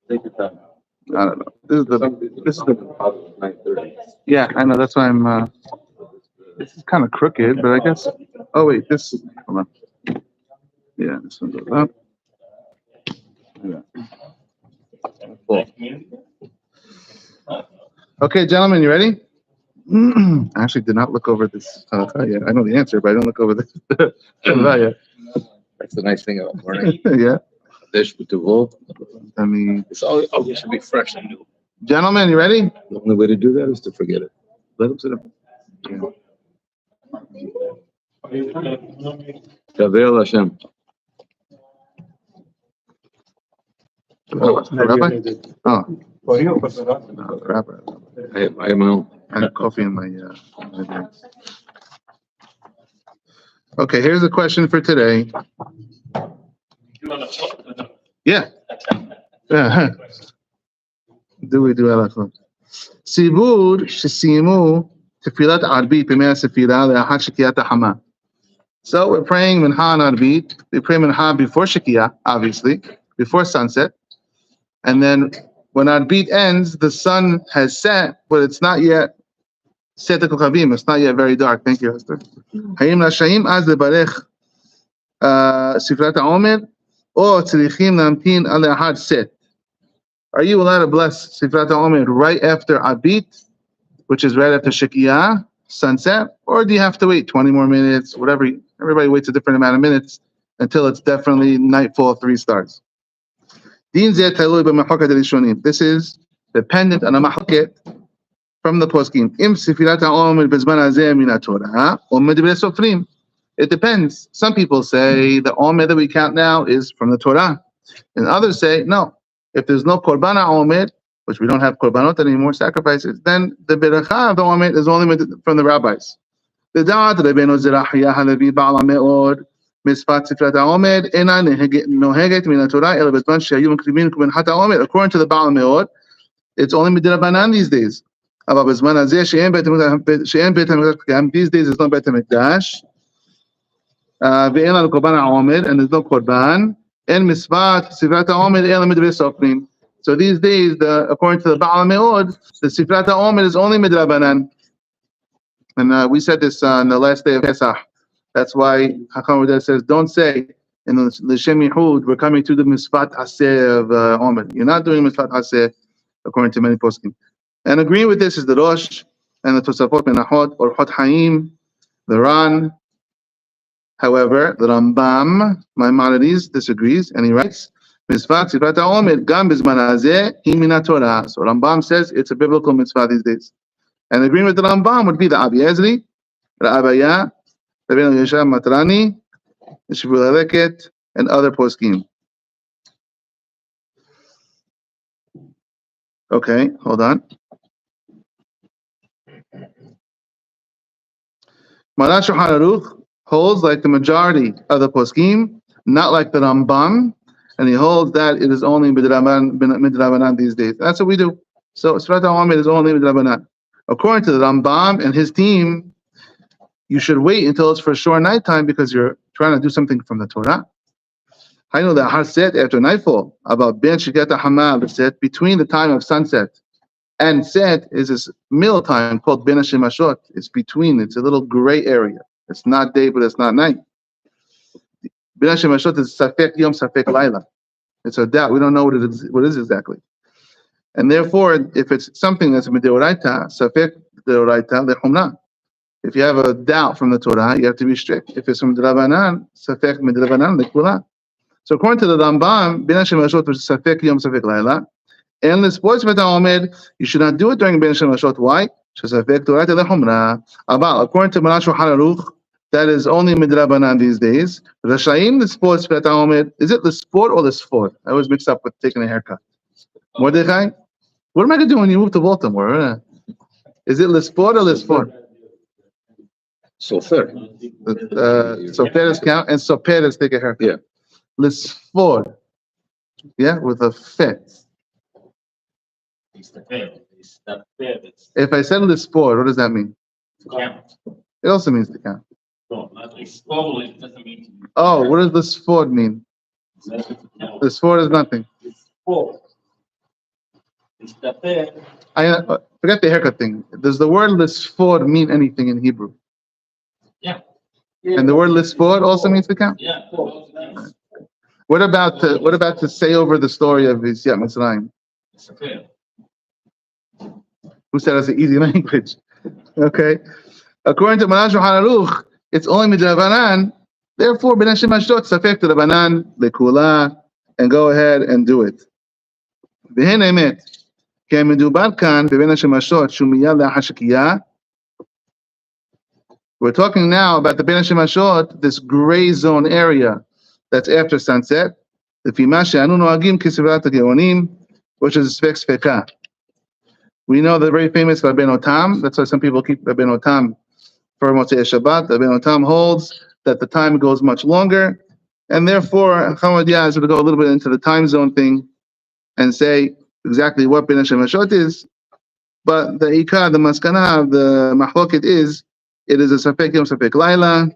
Take your time. I don't know. This is the 9:30. yeah. I know. That's why I'm. This is kind of crooked, but I guess. Oh wait, this. Hold on. Yeah, this one goes up. Yeah. Cool. Okay, gentlemen, you ready? I actually did not look over this yet. I know the answer, but I don't look over this yet. That's the nice thing about learning. Yeah. Dish with the wool. I mean, It's always should be fresh and new. gentlemen, you ready? The only way to do that is to forget it. Let them sit up. Kavel Hashem. Rabbi? Oh. No, Rabbi. I have my own. I have coffee in my drinks. Okay, here's a question for today. Yeah. Yeah. Do we do halakha? Sibur shesimu tefilat arbit b'mei sefira le'achar shekiyat hama. So we're praying mincha and arbit. We pray mincha before shekiyah, obviously, before sunset, and then when arbit ends, the sun has set, but it's not yet set the kochavim. It's not yet very dark. Thank you, Esther. Hayim rashayim az lebarech sifrat omer or tzrichim lamtin al le'achar set. Are you allowed to bless Sifrat omer right after Abit, which is right after Shekiyah, sunset, or do you have to wait 20 more minutes, whatever? Everybody waits a different amount of minutes until it's definitely nightfall, 3 stars. This is dependent on a mahaket from the poskim. It depends. Some people say the omer that we count now is from the Torah, and others say no. If there's no korban omer, which we don't have korbanot anymore, sacrifices, then the beracha of the omer is only from the rabbis. The daat Rabbeinu Zerachia Halevi Ba'al Me'od Mispat Sifrat HaOmer Ena Noheget Min HaTorah El Bezman Shehayu Mekrimin Kuben Hata Omer. According to the Ba'al Me'od, it's only midrabanan these days. But Bezman Hazeh She'en Beit HaMikdash, these days there's no Beit HaMikdash. Ve'en al korban omer, and there's no korban. And Mispat Sifrat HaOmer El Midrei Sofrim. So these days, according to the Ba'al Me'od, the Sifrat HaOmer is only midrabanan. And we said this on the last day of Pesach. That's why Hakam Uday says, don't say in the L'Shem Yehud, we're coming to the Misfat Haseh of Omer. You're not doing Misfat Haseh, according to many poskim. And agreeing with this is the Rosh and the Tosafot Menachot or Hot Haim, the Ran. However, the Rambam, Maimonides, disagrees, and he writes, Misfat Sifrat Omer Gam Bizman Hazeh Hi Min HaTorah. So Rambam says it's a biblical mitzvah these days. And agreeing with the Rambam would be the Abi Ezri, the Abaya, Rabbeinu Yeshua Matrani, the Shibul Aleket, and other poskim. Okay, hold on. Maran Shulchan Aruch holds like the majority of the poskim, not like the Rambam, and he holds that it is only midrabanan these days. That's what we do. So Sifrat HaOmer is only midrabanan. According to the Rambam and his team, you should wait until it's for sure nighttime because you're trying to do something from the Torah. I know that Harset after nightfall, about Ben Shekiyat HaMal, set between the time of sunset and set is this middle time called Ben HaShemashot. It's between, it's a little gray area. It's not day, but it's not night. Ben HaShemashot is Safek Yom, Safek Laila. It's a doubt. We don't know what it is exactly. And therefore, if it's something that's midoraita, safek midoraita lechumna. If you have a doubt from the Torah, you have to be strict. If it's from Drabanan, safek midrabanan lekula. So according to the Rambam, Ben HaShemashot was safek yom safek laila. And the sports omer, you should not do it during Ben HaShemashot. Why? Safek midoraita lechumna. According to Maran Shulchan Aruch, that is only midrabanan these days. Rashayim the sports omer, is it the sport or the sport? I always mix up with taking a haircut. Mordechai? What am I going to do when you move to Baltimore? Is it Lisport or Lisport? Sofer. Sofer is count, and Sofer is take a haircut. Yeah. Lisport. Yeah, with a fet. If I said Lisport, what does that mean? It also means to count. Oh, what does Lisport mean? Lisport is nothing. Forget the haircut thing. Does the word lisfod mean anything in Hebrew? Yeah. And the word lisfod also means to count? Yeah. What about to say over the story of Yetziat Mitzrayim? Who said it's an easy language? Okay. According to Maran Shulchan Aruch, it's only midrabanan. Therefore, ben Hashem Ashdod safek to Rabanan lekula, and go ahead and do it. V'hen emet, כי מדובר כאן בבין השמשות שהוא מיד לאחר שקיעה. We're talking now about the Ben Hashemashot, this gray zone area that's after sunset. לפי מה שאנו נוהגים כסבירת הגאונים, which is ספק ספקה. We know the very famous Rabbeinu Tam. That's why some people keep Rabbeinu Tam for Motzei Shabbat. Rabbeinu Tam holds that the time goes much longer, and therefore Hamad Yaz would go a little bit into the time zone thing and say exactly what Ben Hashemashot is. But the Ikar, the Maskana, the Mahloket is, it is a Safek Yom Safek Laila.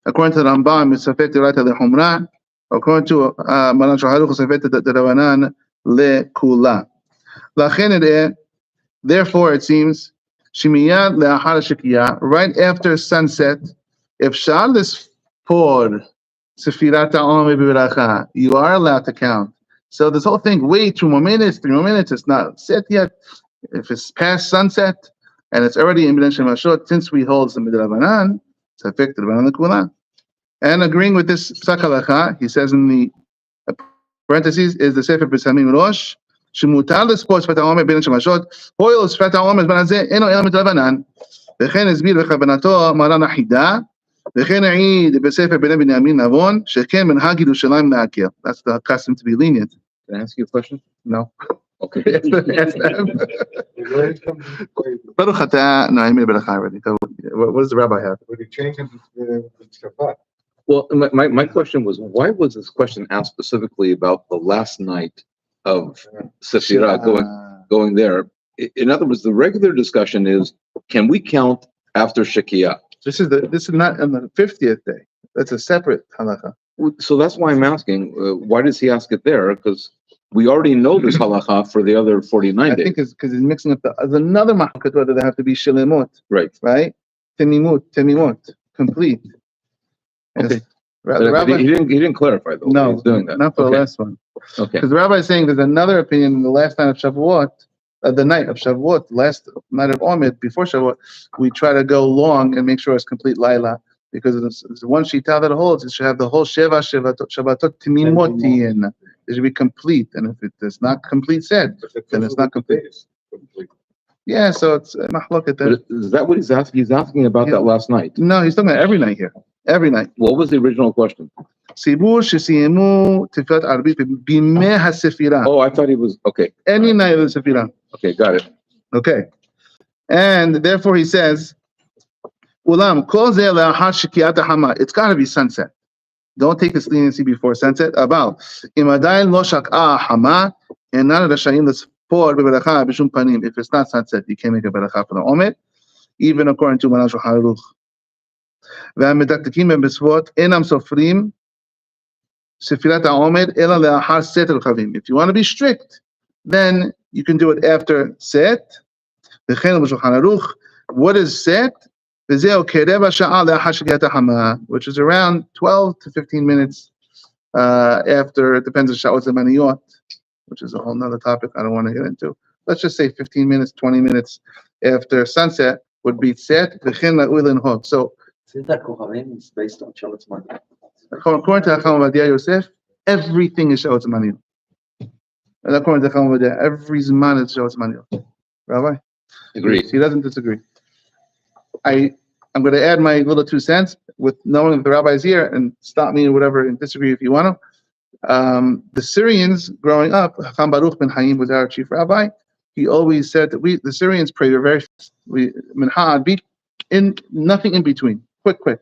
According to the Rambam, it's Safek Dirata Lechumra. According to Maran Shulchan Aruch, Safek Rabanan Lekula. Therefore, it seems, Shemiyad le'achar shekiya, right after sunset, if Shalis poured Sefirat ha'omer b'beracha, you are allowed to count. So this whole thing, wait 2 more minutes, 3 more minutes, it's not set yet. If it's past sunset and it's already in B'nai Shemashot, since we hold the midrabanan, it's affected Rabanan Lekula. And agreeing with this psak halacha, he says in the parentheses, is the Sefer B'Samim Rosh, שמותר לספור שפת העומר בין השמשות, הואיל שפת העומר בזמן הזה אינו אלא מדרבנן, וכן הסביר בכוונתו מרן החידה, וכן העיד בספר בני בנימין נבון, שכן מנהג ירושלים להכיר. That's the custom to be lenient. Can I ask you a question? No. Okay. Baruch atah, no, I made a beracha already. What does the rabbi have? Would he change it to Shabbat? Well, my question was, why was this question asked specifically about the last night of Sefirah going there? In other words, the regular discussion is, can we count after Shekiah? This is not on the 50th day. That's a separate halacha. So that's why I'm asking, why does he ask it there? Because we already know this halacha for the other 49 I days. think it's because he's mixing up there's another mahakat whether they have to be shilemot. Right. Temimot, complete. Okay. The rabbi, he didn't clarify though. no, He's doing that. not for Okay. the last one. Okay. Because the rabbi is saying there's another opinion. The last night of Shavuot, the night of Shavuot, last night of Omer before Shavuot, we try to go long and make sure it's complete Laila, because it's one shita that holds. It should have the whole Shabbatot Timimot in. It should be complete, and if it is not complete said, then it's not complete. Yeah, so it's mahloket. But is that what he's asking? He's asking about that last night. No, he's talking about every night here. Every night. What was the original question? Sibur shesiyemu tifat arbit bimeh hasefira. Oh, I thought he was, okay. Any night of the sefira. Okay, got it. Okay. And therefore he says, Ulam, kol zeh le'achar shekiyat hama. It's got to be sunset. Don't take this leniency before sunset. About imadayin lo shak'ah hama, and not rashayim l'spor b'beracha b'shum panim. If it's not sunset, you can't make a beracha for the omer, even according to Maran Shulchan Aruch. והמדקדקים במסוות אינם סופרים ספירת העומר אלא לאחר סט רכבים. If you want to be strict, then you can do it after set. וכן בשולחן ערוך, what is set? וזהו כרבע שעה לאחר שקיעת החמה, which is around 12 to 15 minutes after, it depends on שעות זמניות, which is a whole nother topic I don't want to get into. Let's just say 15 minutes, 20 minutes after sunset would be set. וכן ראוי לנהוג. So is based on Shabbat's money. according to Chacham Ovadia Yosef, everything is Shabbat Manil. And according to Chacham Ovadia, every Zman is Shabbat Manil. Rabbi? Agreed. He doesn't disagree. I'm going to add my little 2 cents with knowing that the rabbi is here, and stop me or whatever and disagree if you want to. The Syrians growing up, Chacham Baruch ben Hayim was our chief rabbi. He always said that the Syrians pray very fast. Minha Adbit, in nothing in between. Quick.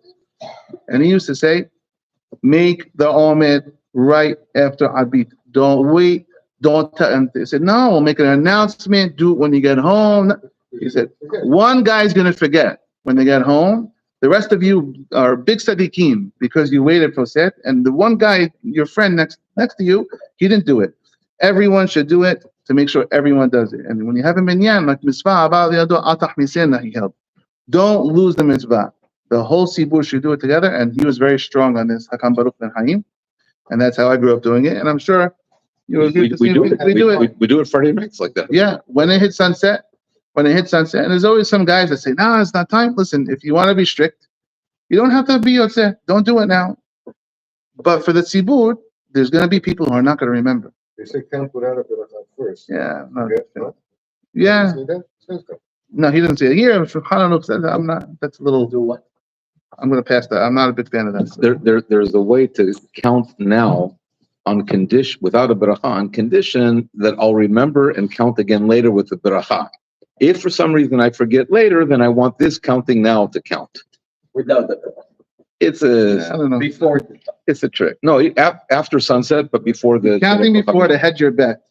And he used to say, make the omer right after Adbit. Don't wait. Don't tell. And they said, no, we'll make an announcement. Do it when you get home. He said, one guy's going to forget when they get home. The rest of you are big tzaddikim because you waited for set. And the one guy, your friend next to you, he didn't do it. everyone should do it to make sure everyone does it. And when you have a minyan, like mitzvah, he held. Don't lose the mitzvah. The whole Sibur should do it together, and he was very strong on this, Hakam Baruch Ben Haim, and that's how I grew up doing it. And I'm sure you We agree. do it. We do it Friday nights like that. Yeah, when it hits sunset, and there's always some guys that say, "No, it's not time." Listen, if you want to be strict, you don't have to be yotzeh. Don't do it now. But for the tzibur, there's going to be people who are not going to remember. They say count without a berachah first. Yeah, no, Okay, what? yeah. You see that? Says that. No, he didn't say it. Here, Shulchan says I'm not. That's a little. Do what? I'm going to pass that. I'm not a big fan of that. There's a way to count now on condition, without a beracha, on condition that I'll remember and count again later with the beracha. If for some reason I forget later, then I want this counting now to count. Without the It's I don't know. before. a trick. No, after sunset, but before the Counting before to hedge your bet.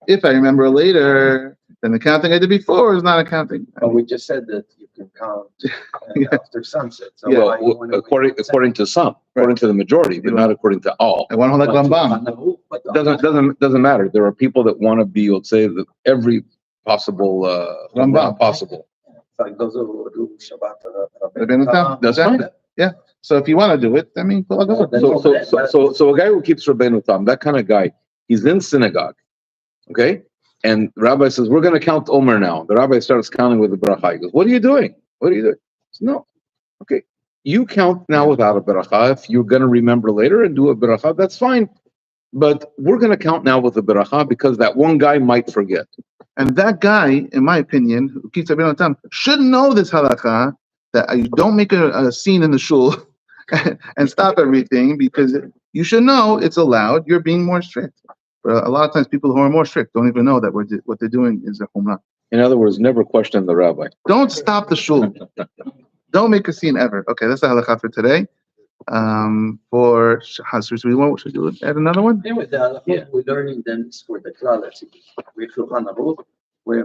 If I remember later, then the counting I did before is not a counting. But we just said that you can count Yeah. after sunset. So Yeah. why you Well, wanna wait according till sunset? to some, according to the majority, but not according to all. I want to hold like Rambam. But Doesn't matter. There are people that want to be, let's say, that every possible Rambam. possible. like those who do Shabbat. Rabbeinu Tam. That's fine. So if you want to do it, I mean, go ahead. So a guy who keeps Rabbeinu Tam, that kind of guy, he's in synagogue, okay? And the rabbi says, we're going to count Omer now. The rabbi starts counting with the beracha. He goes, what are you doing? What are you doing? Says, no. Okay. You count now without a beracha. If you're going to remember later and do a beracha, that's fine. But we're going to count now with the beracha because that one guy might forget. And that guy, in my opinion, who keeps Rabbeinu Tam, should know this halakha, that you don't make a scene in the shul and stop everything, because you should know it's allowed. You're being more strict. But a lot of times people who are more strict don't even know that what they're doing is a humrah. In other words, never question the rabbi. Don't stop the shul. Don't make a scene ever. Okay, that's the halakha for today. For Shahas, should we add another one? Anyway, the halachot we're learning them is for the klal. We Shulchan Aruch, where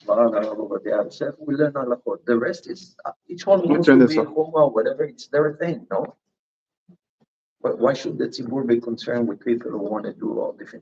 Maran Rav Ovadia Yosef, we learn halachot. The rest is each one wants to be a chumrah, whatever. It's their thing, no. But why should the tzibur be concerned with people who want to do all different